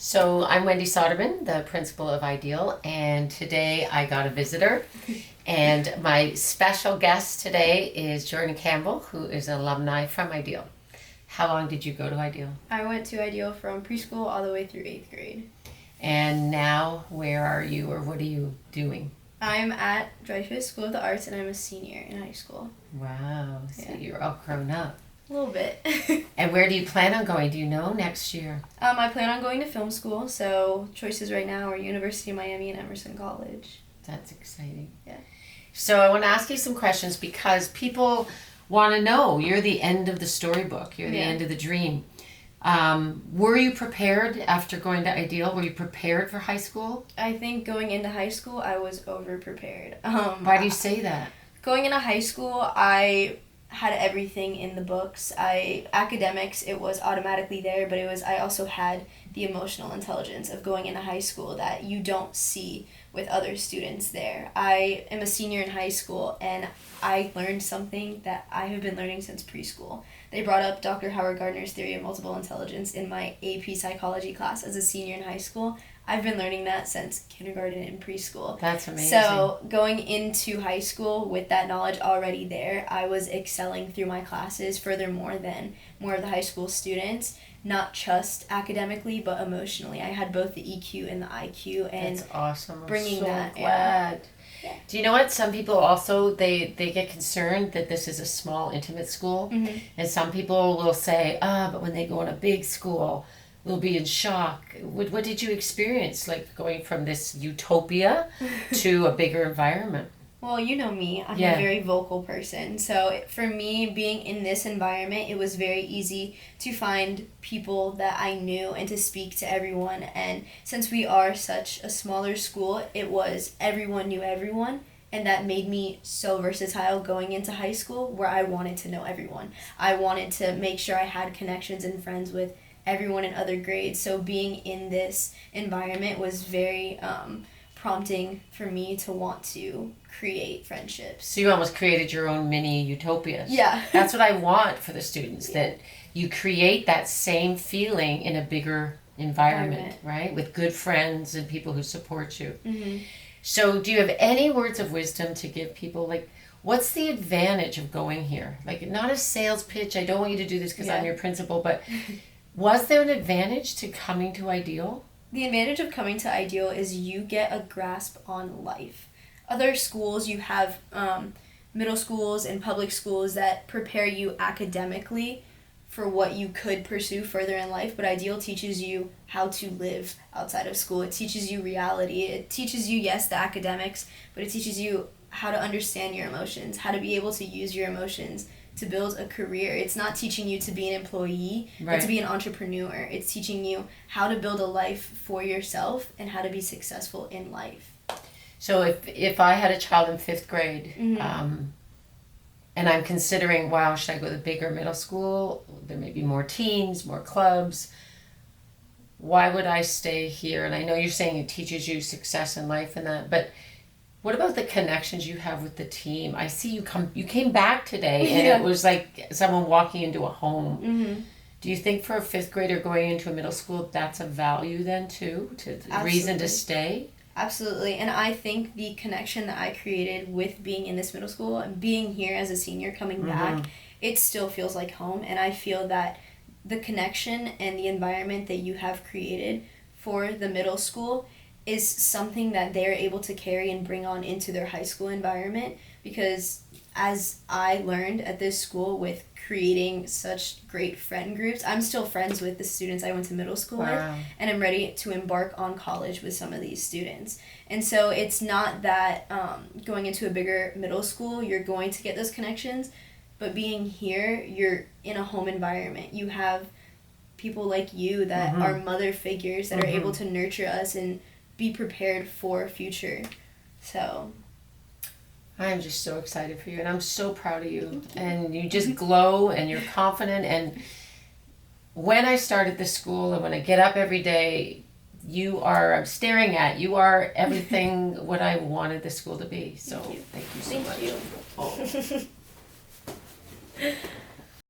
So I'm Wendy Soderman, the principal of Ideal, and today I got a visitor. And my special guest today is Jordan Campbell, who is an alumni from Ideal. How long did you go to Ideal? I went to Ideal from preschool all the way through 8th grade. And now where are you, or what are you doing? I'm at Dreyfus School of the Arts, and I'm a senior in high school. Wow, so Yeah. you're all grown up. A little bit. And where do you plan on going? Do you know next year? I plan on going to film school, so choices right now are University of Miami and Emerson College. That's exciting. Yeah. So I want to ask you some questions because people want to know. You're the end of the storybook. You're the Yeah. end of the dream. Were you prepared after going to Ideal? Were you prepared for high school? I think going into high school, I was over-prepared. Why do you say that? Going into high school, I had everything in the books. Academics, it was automatically there, but I also had the emotional intelligence of going into high school that you don't see with other students there. I am a senior in high school, and I learned something that I have been learning since preschool. They brought up Dr. Howard Gardner's theory of multiple intelligence in my AP psychology class as a senior in high school. I've been learning that since kindergarten and preschool. That's amazing. So going into high school with that knowledge already there, I was excelling through my classes furthermore than more of the high school students, not just academically but emotionally. I had both the EQ and the IQ, and That's awesome. I'm bringing so that, glad. Yeah. Do you know what? Some people also, they get concerned that this is a small, intimate school. Mm-hmm. And some people will say, but when they go in a big school, we'll be in shock. What did you experience, like going from this utopia to a bigger environment? Well, you know me. I'm Yeah. a very vocal person. So for me, being in this environment, it was very easy to find people that I knew and to speak to everyone. And since we are such a smaller school, it was everyone knew everyone. And that made me so versatile going into high school, where I wanted to know everyone. I wanted to make sure I had connections and friends with everyone in other grades. So being in this environment was very prompting for me to want to create friendships. So you almost created your own mini utopias. Yeah. That's what I want for the students, that you create that same feeling in a bigger environment, right? With good friends and people who support you. Mm-hmm. So do you have any words of wisdom to give people? Like, what's the advantage of going here? Like, not a sales pitch. I don't want you to do this because I'm your principal, but was there an advantage to coming to Ideal? The advantage of coming to Ideal is you get a grasp on life. Other schools, you have middle schools and public schools that prepare you academically for what you could pursue further in life, but Ideal teaches you how to live outside of school. It teaches you reality. It teaches you, yes, the academics, but it teaches you how to understand your emotions, how to be able to use your emotions to build a career. It's not teaching you to be an employee, but to be an entrepreneur. It's teaching you how to build a life for yourself and how to be successful in life. So if I had a child in 5th grade, Mm-hmm. and I'm considering, wow, should I go to the bigger middle school? There may be more teams, more clubs. Why would I stay here? And I know you're saying it teaches you success in life and that, but what about the connections you have with the team? I see you came back today and it was like someone walking into a home. Mm-hmm. Do you think for a 5th grader going into a middle school, that's a value then too? A reason to stay? Absolutely. And I think the connection that I created with being in this middle school and being here as a senior coming back, it still feels like home. And I feel that the connection and the environment that you have created for the middle school is something that they're able to carry and bring on into their high school environment, because as I learned at this school with creating such great friend groups, I'm still friends with the students I went to middle school with, and I'm ready to embark on college with some of these students. And so it's not that going into a bigger middle school, you're going to get those connections, but being here, you're in a home environment. You have people like you that are mother figures that are able to nurture us and be prepared for future. So I'm just so excited for you, and I'm so proud of you. And you just glow, and you're confident. And when I started this school, and when I get up every day, I'm staring at. You are everything what I wanted the school to be. So thank you so much. Thank you. Oh.